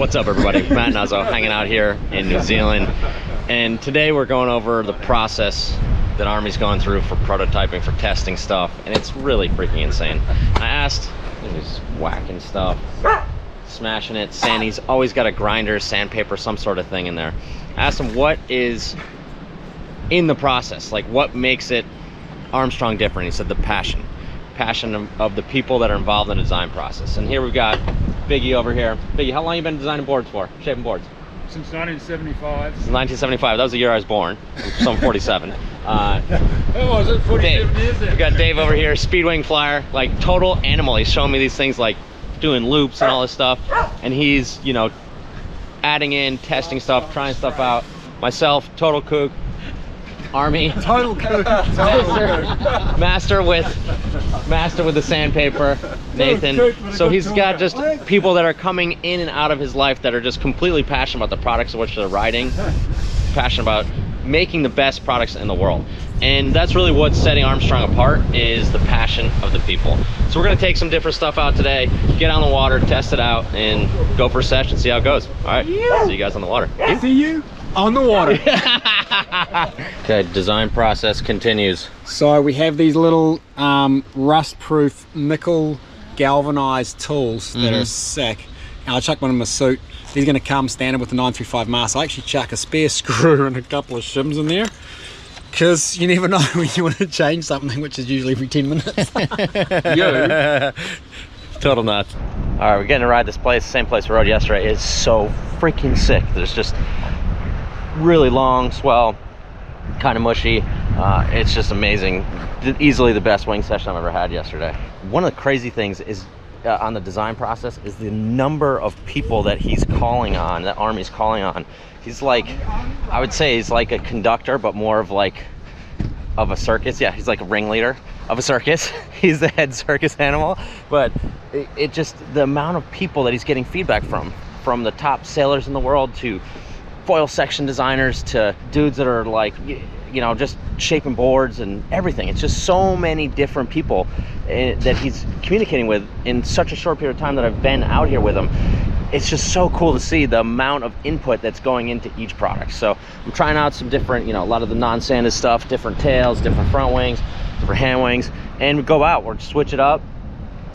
What's up, everybody? Matt Nuzzo hanging out here in New Zealand, and today we're going over the process that Armie's going through for prototyping, for testing stuff, and it's really freaking insane. I asked, he's whacking stuff, smashing it, sand. He's always got a grinder, sandpaper, some sort of thing in there. I asked him what is in the process, like what makes it Armstrong different. He said the passion of the people that are involved in the design process. And here we've got Biggie over here. Biggie, how long have you been designing boards for? Shaping boards? Since 1975. Since 1975. That was the year I was born. So I'm 47. What was it? 47 years then. We got Dave over here, speedwing flyer, like total animal. He's showing me these things, like doing loops and all this stuff, and he's, you know, adding in, testing stuff, trying stuff out. Myself, total kook. Armie, Total kook. master with the sandpaper. Nathan. So he's got just people that are coming in and out of his life that are just completely passionate about the products of which they're riding, passionate about making the best products in the world. And that's really what's setting Armstrong apart, is the passion of the people. So we're gonna take some different stuff out today, get on the water, test it out, and go for a session, see how it goes. All right, see you guys on the water. See you on the water. Okay, design process continues. So we have these little rust-proof nickel galvanized tools that are sick. And I chuck one in my suit. He's going to come standard with the 935 mask. I actually chuck a spare screw and a couple of shims in there, because you never know when you want to change something, which is usually every 10 minutes. Total nuts. All right, we're getting to ride this place, same place we rode yesterday. It's so freaking sick. There's just really long swell, kind of mushy. It's just amazing. Easily the best wing session I've ever had yesterday. One of the crazy things is on the design process is the number of people that he's calling on, that Armie's calling on. He's like, I would say he's like a conductor, but more of like of a circus. Yeah, he's like a ringleader of a circus. He's the head circus animal. But it just, the amount of people that he's getting feedback from the top sailors in the world to foil section designers to dudes that are like, you know, just shaping boards and everything. It's just so many different people that he's communicating with in such a short period of time that I've been out here with him. It's just so cool to see the amount of input that's going into each product. So I'm trying out some different, you know, a lot of the non-sanded stuff, different tails, different front wings, different hand wings, and we go out, we'll switch it up.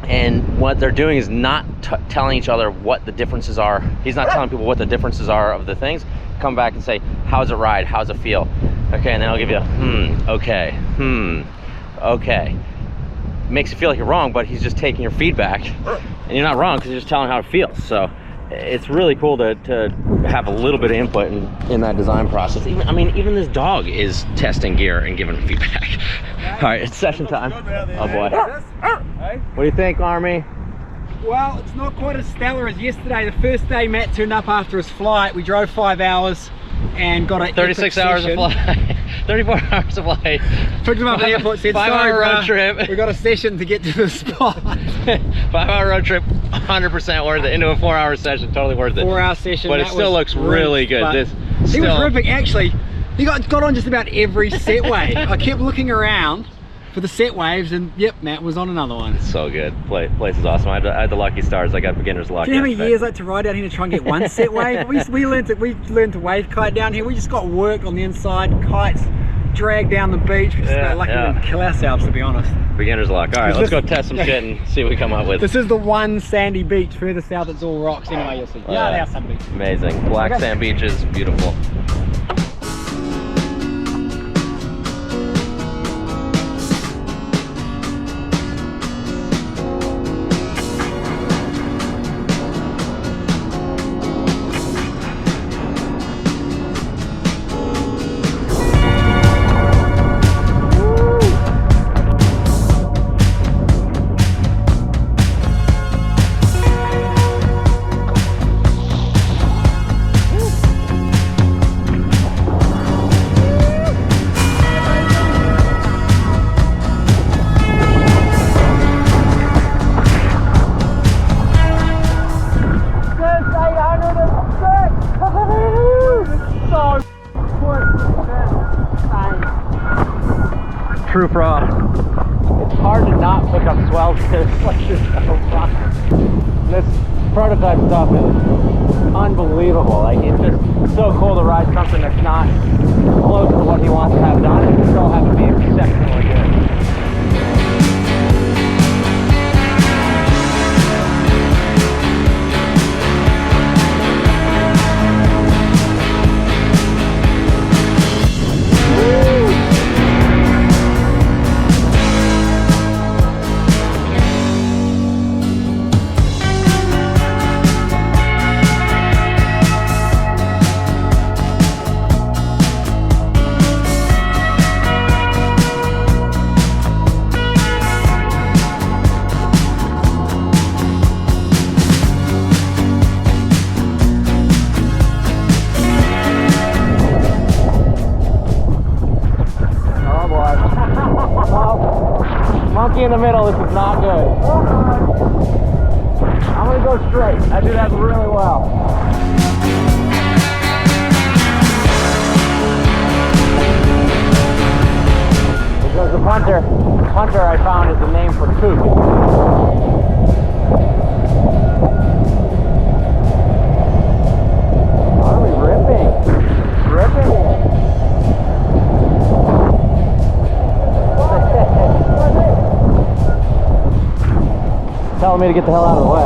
And what they're doing is not telling each other what the differences are. He's not telling people what the differences are of the things. Come back and say, how's it ride? How's it feel? Okay, and then I'll give you a okay, okay. Makes you feel like you're wrong, but he's just taking your feedback. And you're not wrong, because you're just telling how it feels. So it's really cool to have a little bit of input in that design process. Even, I mean, even this dog is testing gear and giving feedback. All right, it's session time. Oh boy. What do you think, Armie? Well, it's not quite as stellar as yesterday. The first day Matt turned up after his flight. We drove 5 hours and got a 36 hours of flight. 34 hours of flight. Picked him up at the airport, said, 5-hour road trip. We got a session to get to the spot. 5-hour road trip, 100% worth it. Into a 4-hour session, totally worth it. 4-hour session. But it still looks really good. He was ripping, actually. He got on just about every set wave. I kept looking around for the set waves, and yep, Matt was on another one. So good. Place is awesome. I had the lucky stars. I got beginner's luck. Do you know how many years I had to ride down here to try and get one set wave? We learned to wave kite down here. We just got work on the inside, kites dragged down the beach. We just got lucky we didn't kill ourselves, to be honest. Beginner's luck. All right, let's go test some shit and see what we come up with. This is the one sandy beach. Further south, it's all rocks anyway. You'll see. Yeah, there's some beach. Amazing. Black sand beaches, beautiful. True pro. It's hard to not pick up swells because it's like you're so fun. This prototype stuff is unbelievable. Like, it's just so cool to ride something that's not close to what he wants to have done and still have it be exceptionally good. In the middle, this is not good. I'm gonna go straight. I do that really well. Because the punter I found is the name for kook. Are we ripping? Ripping it. Telling me to get the hell out of the way.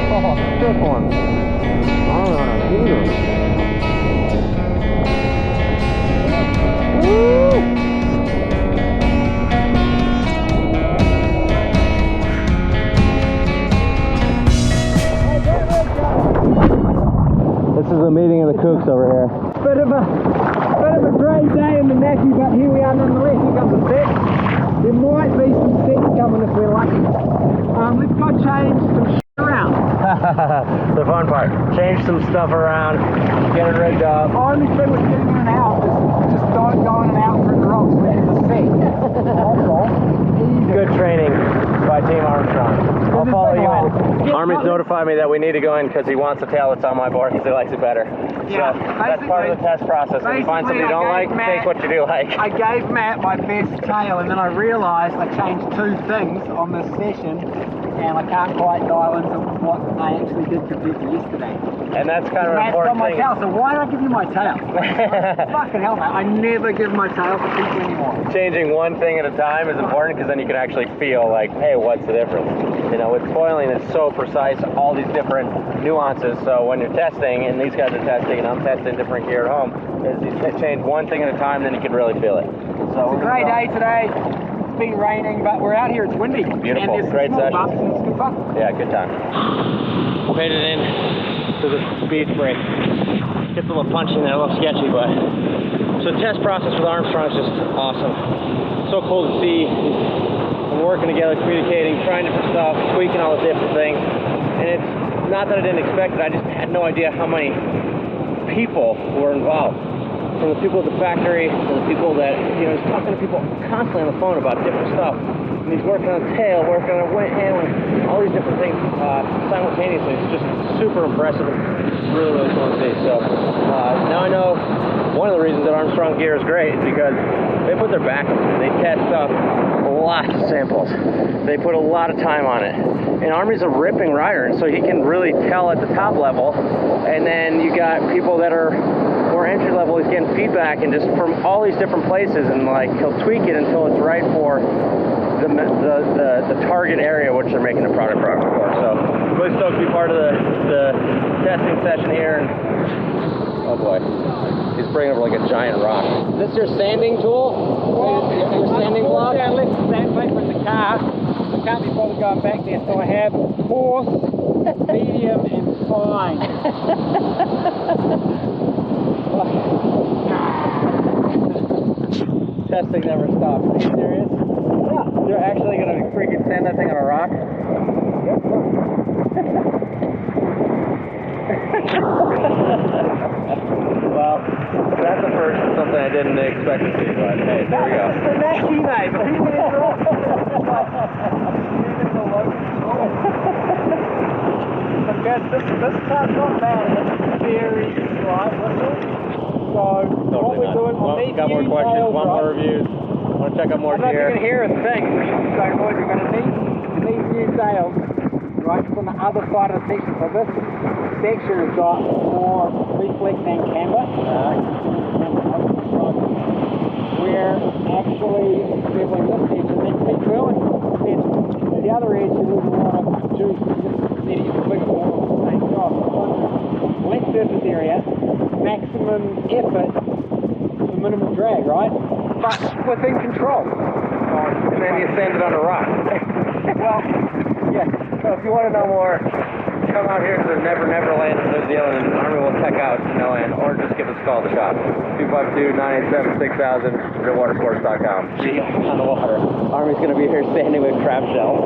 Oh, good one. Oh, beautiful. Woo! This is a meeting of the kooks over here. Bit of a grey day in the necky, but here we are nonetheless. Here comes the set. There might be some sets coming if we're lucky. Let's go change some shit around. The fun part. Change some stuff around, get it rigged up. The only thing with getting in and out is just don't go in and out through the rocks when there's a set. That's all. Easy. Good training by Team Armstrong. I'll follow you in. Armie's notified me that we need to go in because he wants the tail that's on my board because he likes it better. Yeah, so that's part of the test process. If you find something you don't like, take what you do like. I gave Matt my best tail and then I realised I changed two things on this session and I can't quite dial into what I actually did compared to yesterday. And that's kind of an Matt's important got my thing. tail, so why did I give you my tail? Fucking hell, Matt. I never give my tail to people anymore. Changing one thing at a time is important because then you can actually feel like, hey, what's the difference? You know, with foiling, it's so precise, all these different nuances. So when you're testing, and these guys are testing, and I'm testing different gear at home, is you change one thing at a time, then you can really feel it. So it's a great day today. It's been raining, but we're out here. It's windy. Beautiful. And Great session. Bumps, and it's good fun. Yeah, good time. Made it in to the speed break. Gets a little punchy and a little sketchy, but so the test process with Armstrong is just awesome. So cool to see. We're working together, communicating, trying different stuff, tweaking all the different things. And it's not that I didn't expect it, I just had no idea how many people were involved. From the people at the factory, to the people that, you know, he's talking to people constantly on the phone about different stuff. And he's working on tail, working on wet handling, all these different things simultaneously. It's just super impressive and really, really cool to see. So now I know one of the reasons that Armstrong gear is great is because they put their back on it. They test stuff, lots of samples. They put a lot of time on it. And Armie's a ripping rider, and so he can really tell at the top level. And then you got people that are more entry level. He's getting feedback and just from all these different places, and like he'll tweak it until it's right for the target area which they're making the product for. So really stoked to be part of the testing session here. And oh boy, he's bringing up like a giant rock. Is this your sanding tool? Your sanding block? Yeah, I left the sandpaper in the car. I can't be bothered going back there, so I have coarse, medium, and fine. Testing never stops. Are you serious? Yeah. You're actually going to freaking sand that thing on a rock? Well, that's the first of something I didn't expect to see, but hey, there we go. That's the necky, mate. Okay, this car's not bad. It's very slight whistle. So what we're doing, we'll need got more few questions, tails, want more right? reviews, want to check out more I don't know if you gear. can hear a thing. So what you're going to need new tails, right? It's on the other side of the section. So this section has got more reflex and camber. We're actually leveling this edge and then keep drilling the other edge. You lose a lot of juice. You need to use a bigger ball of the same job. Length surface area, maximum effort for minimum drag, right? But within control. And then you sand it on a rock. Well, yeah. So if you want to know more, come out here to the Never Land in New Zealand and Armie will check out, or just give us a call at the shop. 252-987-6000, realwatersports.com. On the water. Armie's going to be here standing with crab shells.